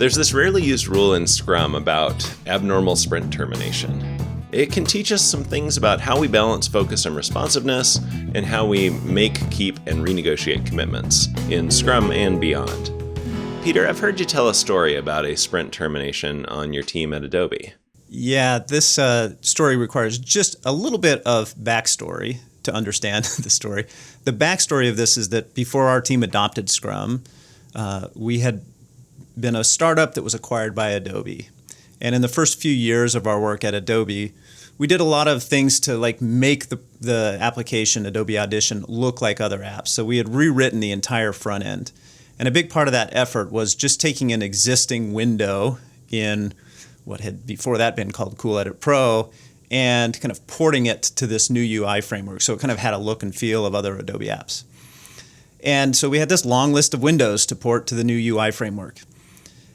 There's this rarely used rule in Scrum about abnormal sprint termination. It can teach us some things about how we balance focus and responsiveness, and how we make, keep, and renegotiate commitments in Scrum and beyond. Peter, I've heard you tell a story about a sprint termination on your team at Adobe. Yeah, this story requires just a little bit of backstory to understand the story. The backstory of this is that before our team adopted Scrum, we had been a startup that was acquired by Adobe. And in the first few years of our work at Adobe, we did a lot of things to make the application Adobe Audition look like other apps. So we had rewritten the entire front end. And a big part of that effort was just taking an existing window in what had before that been called Cool Edit Pro and kind of porting it to this new UI framework. So it kind of had a look and feel of other Adobe apps. And so we had this long list of windows to port to the new UI framework.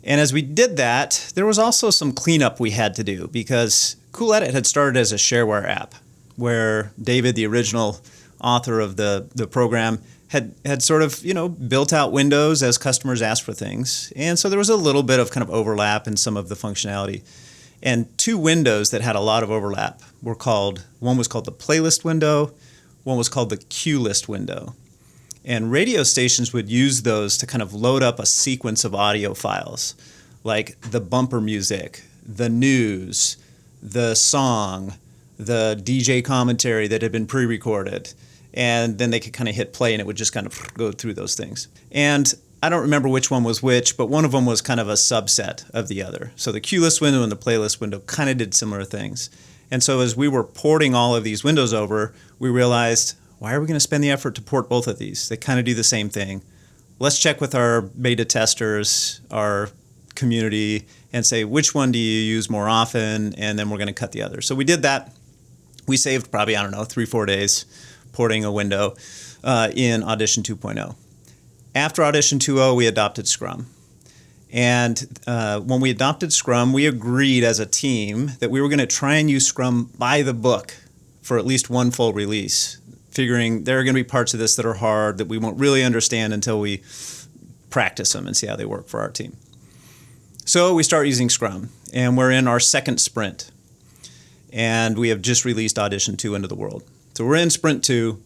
And as we did that, there was also some cleanup we had to do because Cool Edit had started as a shareware app where David, the original author of the program, had sort of, built out windows as customers asked for things. And so there was a little bit of kind of overlap in some of the functionality. And two windows that had a lot of overlap were one was called the playlist window, one was called the queue list window. And radio stations would use those to kind of load up a sequence of audio files, like the bumper music, the news, the song, the DJ commentary that had been pre-recorded. And then they could kind of hit play and it would just kind of go through those things. And I don't remember which one was which, but one of them was kind of a subset of the other. So the queue list window and the playlist window kind of did similar things. And so as we were porting all of these windows over, we realized, why are we going to spend the effort to port both of these? They kind of do the same thing. Let's check with our beta testers, our community, and say, which one do you use more often? And then we're going to cut the other. So we did that. We saved probably, 3-4 days porting a window in Audition 2.0. After Audition 2.0, we adopted Scrum. And when we adopted Scrum, we agreed as a team that we were going to try and use Scrum by the book for at least one full release, figuring there are going to be parts of this that are hard that we won't really understand until we practice them and see how they work for our team. So we start using Scrum, and we're in our second sprint. And we have just released Audition 2 into the world. So we're in Sprint 2,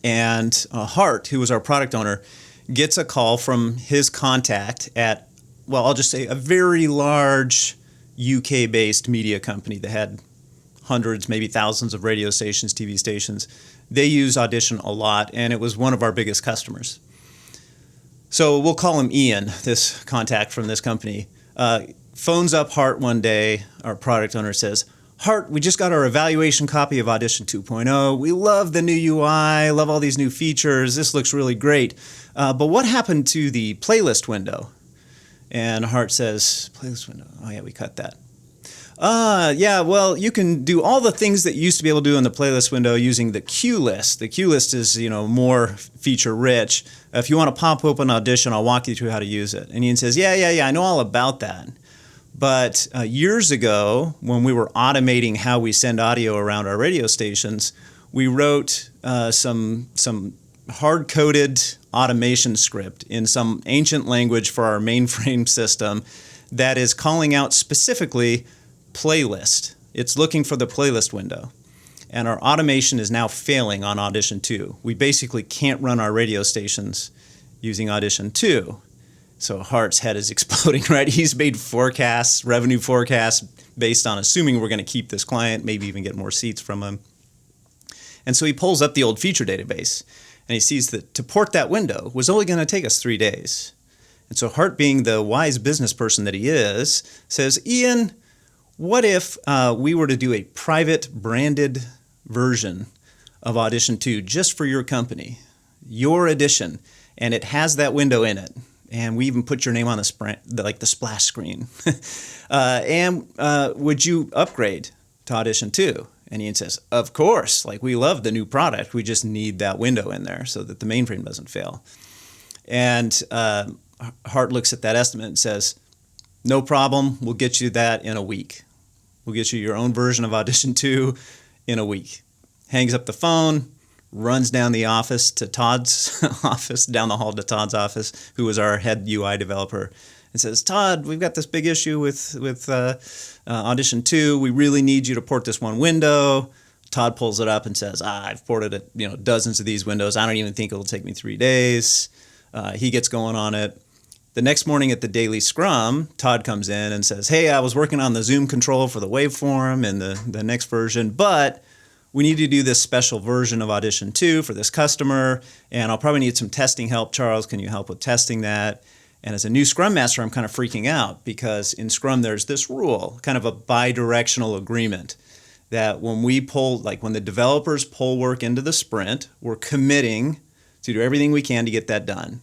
and Hart, who was our product owner, gets a call from his contact at, I'll just say a very large UK-based media company that had hundreds, maybe thousands of radio stations, TV stations. They use Audition a lot, and it was one of our biggest customers. So we'll call him Ian, this contact from this company. Phones up Hart one day, our product owner says, Hart, we just got our evaluation copy of Audition 2.0. We love the new UI, love all these new features. This looks really great. But what happened to the playlist window? And Hart says, playlist window, oh yeah, we cut that. You can do all the things that you used to be able to do in the playlist window using the queue list. The queue list is, more feature rich. If you want to pop open Audition, I'll walk you through how to use it. And Ian says, yeah, I know all about that. But years ago, when we were automating how we send audio around our radio stations, we wrote some hard-coded automation script in some ancient language for our mainframe system that is calling out specifically playlist. It's looking for the playlist window. And our automation is now failing on Audition 2. We basically can't run our radio stations using Audition 2. So Hart's head is exploding, right? He's made forecasts, revenue forecasts, based on assuming we're going to keep this client, maybe even get more seats from him. And so he pulls up the old feature database, and he sees that to port that window was only going to take us 3 days. And so Hart, being the wise business person that he is, says, Ian, what if we were to do a private branded version of Audition 2 just for your company, your edition, and it has that window in it? And we even put your name on the splash screen. Would you upgrade to Audition 2? And Ian says, of course. We love the new product. We just need that window in there so that the mainframe doesn't fail. And Hart looks at that estimate and says, no problem. We'll get you that in a week. We'll get you your own version of Audition 2 in a week. Hangs up the phone, runs down the office to Todd's office, down the hall to Todd's office, who was our head UI developer, and says, Todd, we've got this big issue with Audition 2. We really need you to port this one window. Todd pulls it up and says, I've ported it, dozens of these windows. I don't even think it'll take me 3 days. He gets going on it. The next morning at the daily Scrum, Todd comes in and says, hey, I was working on the zoom control for the waveform and the next version, but we need to do this special version of Audition 2 for this customer, and I'll probably need some testing help. Charles, can you help with testing that? And as a new Scrum Master, I'm kind of freaking out because in Scrum there's this rule, kind of a bi-directional agreement, that when the developers pull work into the sprint, we're committing to do everything we can to get that done.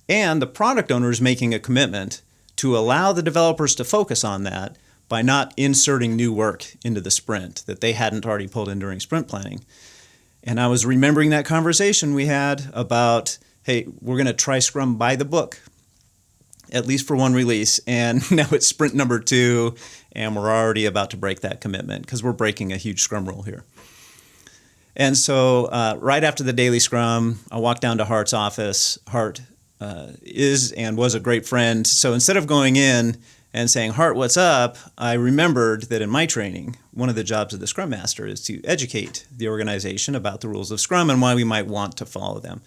And the product owner is making a commitment to allow the developers to focus on that by not inserting new work into the sprint that they hadn't already pulled in during sprint planning. And I was remembering that conversation we had about, hey, we're going to try Scrum by the book, at least for one release. And now it's sprint number 2, and we're already about to break that commitment because we're breaking a huge Scrum rule here. And so right after the daily Scrum, I walked down to Hart's office. Hart is and was a great friend. So instead of going in and saying, Hart, what's up? I remembered that in my training, one of the jobs of the Scrum Master is to educate the organization about the rules of Scrum and why we might want to follow them.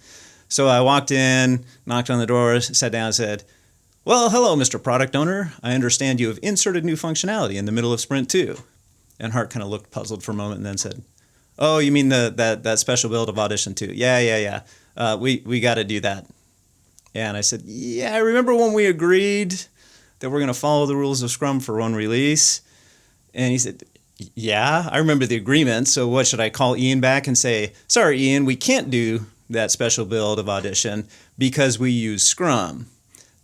So I walked in, knocked on the door, sat down and said, well, hello, Mr. Product Owner. I understand you have inserted new functionality in the middle of Sprint 2. And Hart kind of looked puzzled for a moment and then said, oh, you mean that special build of Audition 2? Yeah. We got to do that. And I said, yeah, I remember when we agreed that we're going to follow the rules of Scrum for one release. And he said, yeah, I remember the agreement. So what, should I call Ian back and say, sorry, Ian, we can't do that special build of Audition because we use Scrum.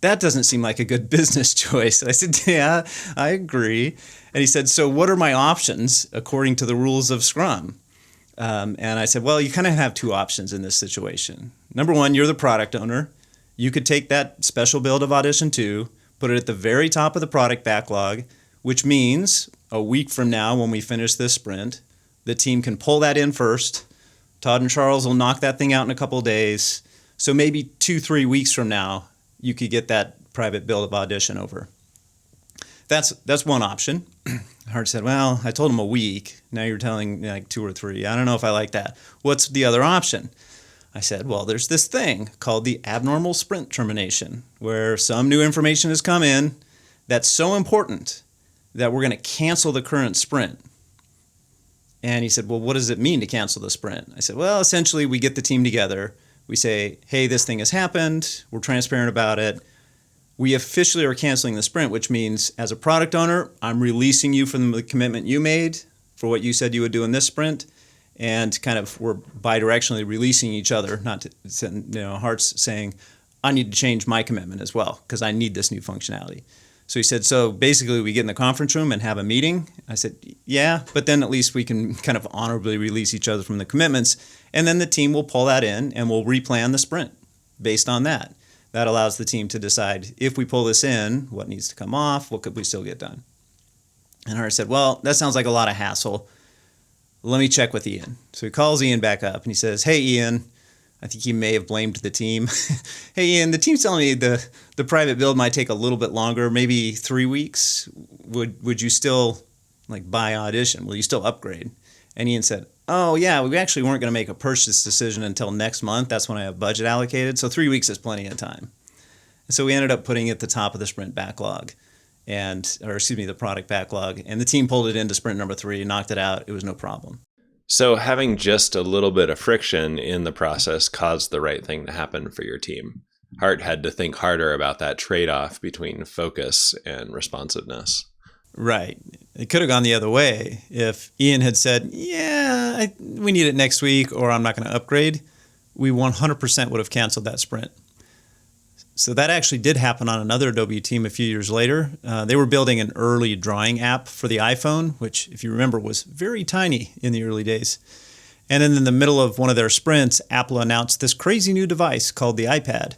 That doesn't seem like a good business choice. I said, yeah, I agree. And he said, so what are my options according to the rules of Scrum? And I said, well, you kind of have 2 options in this situation. Number 1, you're the product owner. You could take that special build of Audition 2, put it at the very top of the product backlog, which means a week from now when we finish this sprint, the team can pull that in first. Todd and Charles will knock that thing out in a couple of days. So maybe 2-3 weeks from now, you could get that private build of Audition over. That's one option. Hart said, well, I told him a week. Now you're telling like 2 or 3. I don't know if I like that. What's the other option? I said, well, there's this thing called the abnormal sprint termination, where some new information has come in that's so important that we're going to cancel the current sprint. And he said, well, what does it mean to cancel the sprint? I said, well, essentially we get the team together. We say, hey, this thing has happened. We're transparent about it. We officially are canceling the sprint, which means as a product owner, I'm releasing you from the commitment you made for what you said you would do in this sprint. And kind of we're bidirectionally releasing each other, not to, Hart's saying, I need to change my commitment as well because I need this new functionality. So he said, so basically we get in the conference room and have a meeting. I said, yeah, but then at least we can kind of honorably release each other from the commitments. And then the team will pull that in and we'll replan the sprint based on that. That allows the team to decide if we pull this in, what needs to come off, what could we still get done. And Hart said, well, that sounds like a lot of hassle. Let me check with Ian. So he calls Ian back up and he says, hey, Ian, I think he may have blamed the team. Hey, Ian, the team's telling me the private build might take a little bit longer, maybe 3 weeks. Would you still buy Audition? Will you still upgrade? And Ian said, oh, yeah, we actually weren't going to make a purchase decision until next month. That's when I have budget allocated. So 3 weeks is plenty of time. And so we ended up putting it at the top of the sprint backlog. The product backlog, and the team pulled it into sprint number 3, knocked it out. It was no problem. So having just a little bit of friction in the process caused the right thing to happen for your team. Hart had to think harder about that trade-off between focus and responsiveness. Right. It could have gone the other way. If Ian had said, yeah, we need it next week, or I'm not going to upgrade, we 100% would have canceled that sprint. So that actually did happen on another Adobe team a few years later. They were building an early drawing app for the iPhone, which, if you remember, was very tiny in the early days. And then in the middle of one of their sprints, Apple announced this crazy new device called the iPad.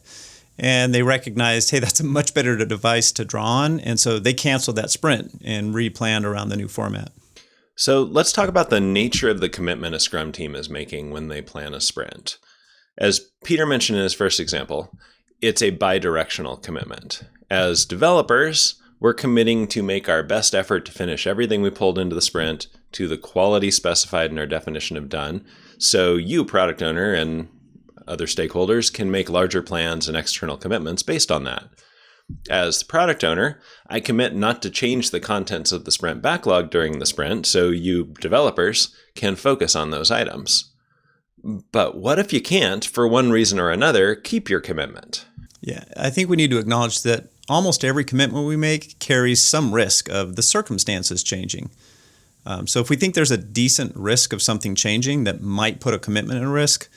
And they recognized, hey, that's a much better device to draw on. And so they canceled that sprint and replanned around the new format. So let's talk about the nature of the commitment a Scrum team is making when they plan a sprint. As Peter mentioned in his first example, it's a bidirectional commitment. As developers, we're committing to make our best effort to finish everything we pulled into the sprint to the quality specified in our definition of done, so you, product owner, and other stakeholders can make larger plans and external commitments based on that. As the product owner, I commit not to change the contents of the sprint backlog during the sprint, so you, developers, can focus on those items. But what if you can't, for one reason or another, keep your commitment? Yeah, I think we need to acknowledge that almost every commitment we make carries some risk of the circumstances changing. So if we think there's a decent risk of something changing that might put a commitment at risk,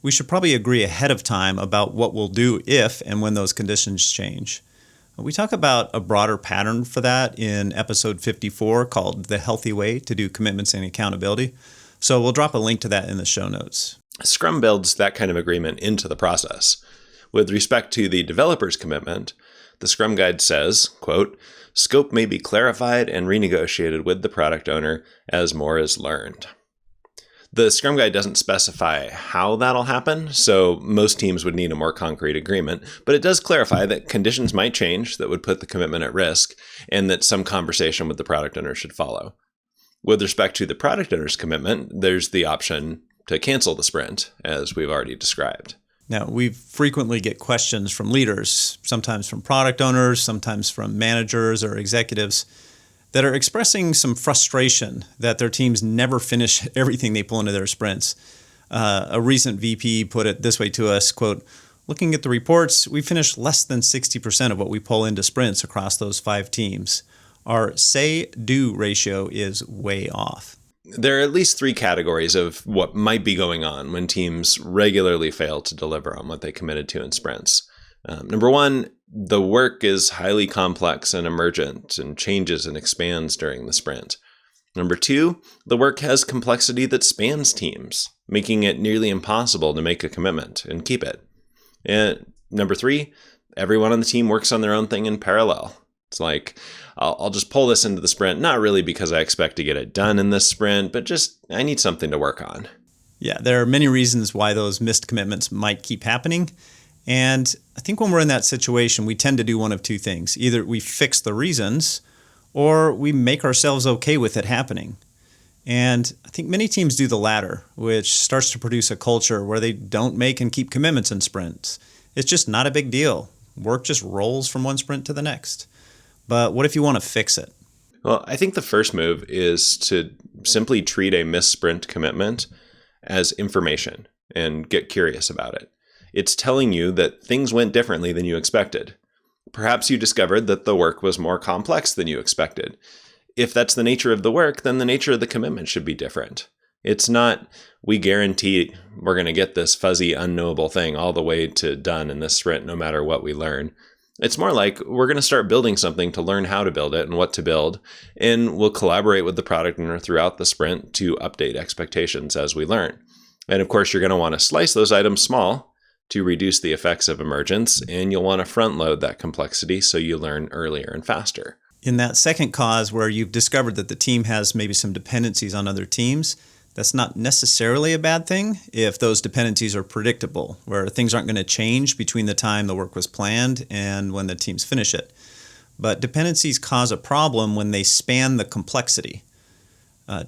we should probably agree ahead of time about what we'll do if and when those conditions change. We talk about a broader pattern for that in episode 54 called The Healthy Way to Do Commitments and Accountability. So we'll drop a link to that in the show notes. Scrum builds that kind of agreement into the process. With respect to the developer's commitment, the Scrum Guide says, quote, "Scope may be clarified and renegotiated with the product owner as more is learned." The Scrum Guide doesn't specify how that'll happen, so most teams would need a more concrete agreement, but it does clarify that conditions might change that would put the commitment at risk, and that some conversation with the product owner should follow. With respect to the product owner's commitment, there's the option to cancel the sprint, as we've already described. Now, we frequently get questions from leaders, sometimes from product owners, sometimes from managers or executives, that are expressing some frustration that their teams never finish everything they pull into their sprints. A recent VP put it this way to us, quote, "Looking at the reports, we finish less than 60% of what we pull into sprints across those 5 teams. Our say-do ratio is way off." There are at least 3 categories of what might be going on when teams regularly fail to deliver on what they committed to in sprints. Number 1, the work is highly complex and emergent and changes and expands during the sprint. Number 2, the work has complexity that spans teams, making it nearly impossible to make a commitment and keep it. And number 3, everyone on the team works on their own thing in parallel. It's like, I'll just pull this into the sprint, not really because I expect to get it done in this sprint, but just I need something to work on. Yeah, there are many reasons why those missed commitments might keep happening. And I think when we're in that situation, we tend to do one of 2 things. Either we fix the reasons or we make ourselves okay with it happening. And I think many teams do the latter, which starts to produce a culture where they don't make and keep commitments in sprints. It's just not a big deal. Work just rolls from one sprint to the next. But what if you want to fix it? Well, I think the first move is to simply treat a missed sprint commitment as information and get curious about it. It's telling you that things went differently than you expected. Perhaps you discovered that the work was more complex than you expected. If that's the nature of the work, then the nature of the commitment should be different. It's not, we guarantee we're going to get this fuzzy, unknowable thing all the way to done in this sprint, no matter what we learn. It's more like we're going to start building something to learn how to build it and what to build, and we'll collaborate with the product owner throughout the sprint to update expectations as we learn. And of course, you're going to want to slice those items small to reduce the effects of emergence, and you'll want to front load that complexity so you learn earlier and faster. In that second cause where you've discovered that the team has maybe some dependencies on other teams, that's not necessarily a bad thing if those dependencies are predictable, where things aren't going to change between the time the work was planned and when the teams finish it. But dependencies cause a problem when they span the complexity.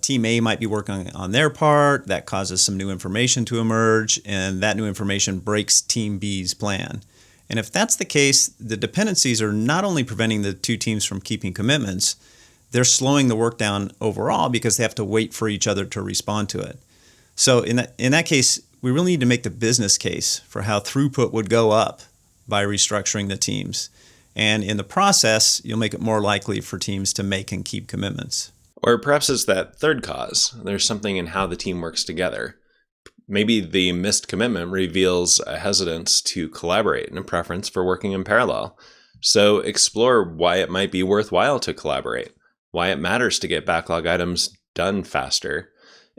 Team A might be working on their part, that causes some new information to emerge, and that new information breaks Team B's plan. And if that's the case, the dependencies are not only preventing the 2 teams from keeping commitments, they're slowing the work down overall because they have to wait for each other to respond to it. So in that case, we really need to make the business case for how throughput would go up by restructuring the teams. And in the process, you'll make it more likely for teams to make and keep commitments. Or perhaps it's that third cause. There's something in how the team works together. Maybe the missed commitment reveals a hesitance to collaborate and a preference for working in parallel. So explore why it might be worthwhile to collaborate, why it matters to get backlog items done faster,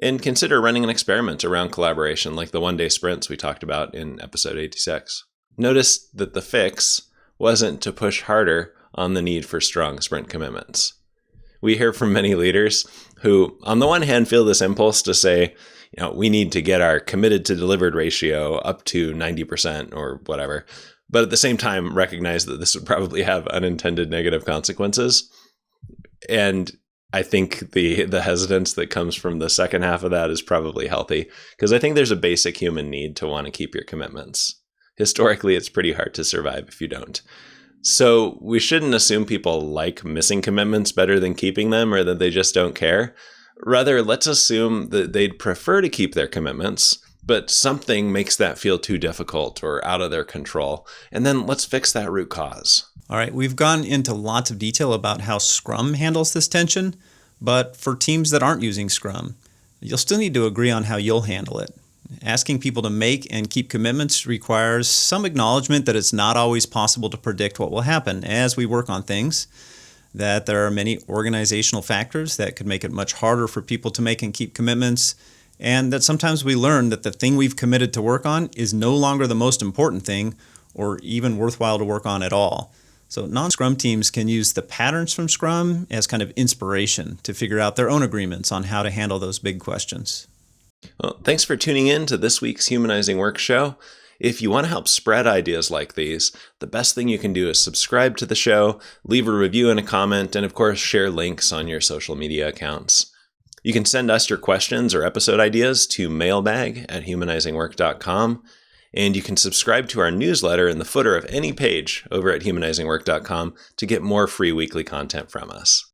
and consider running an experiment around collaboration like the one-day sprints we talked about in episode 86. Notice that the fix wasn't to push harder on the need for strong sprint commitments. We hear from many leaders who, on the one hand, feel this impulse to say, we need to get our committed to delivered ratio up to 90% or whatever. but at the same time recognize that this would probably have unintended negative consequences. And I think the hesitance that comes from the second half of that is probably healthy, because I think there's a basic human need to want to keep your commitments. Historically, it's pretty hard to survive if you don't. So we shouldn't assume people like missing commitments better than keeping them, or that they just don't care. Rather, let's assume that they'd prefer to keep their commitments, but something makes that feel too difficult or out of their control. And then let's fix that root cause. All right, we've gone into lots of detail about how Scrum handles this tension, but for teams that aren't using Scrum, you'll still need to agree on how you'll handle it. Asking people to make and keep commitments requires some acknowledgement that it's not always possible to predict what will happen as we work on things, that there are many organizational factors that could make it much harder for people to make and keep commitments, and that sometimes we learn that the thing we've committed to work on is no longer the most important thing or even worthwhile to work on at all. So non-Scrum teams can use the patterns from Scrum as kind of inspiration to figure out their own agreements on how to handle those big questions. Well, thanks for tuning in to this week's Humanizing Work show. If you want to help spread ideas like these, the best thing you can do is subscribe to the show, leave a review and a comment, and of course, share links on your social media accounts. You can send us your questions or episode ideas to mailbag@humanizingwork.com, and you can subscribe to our newsletter in the footer of any page over at humanizingwork.com to get more free weekly content from us.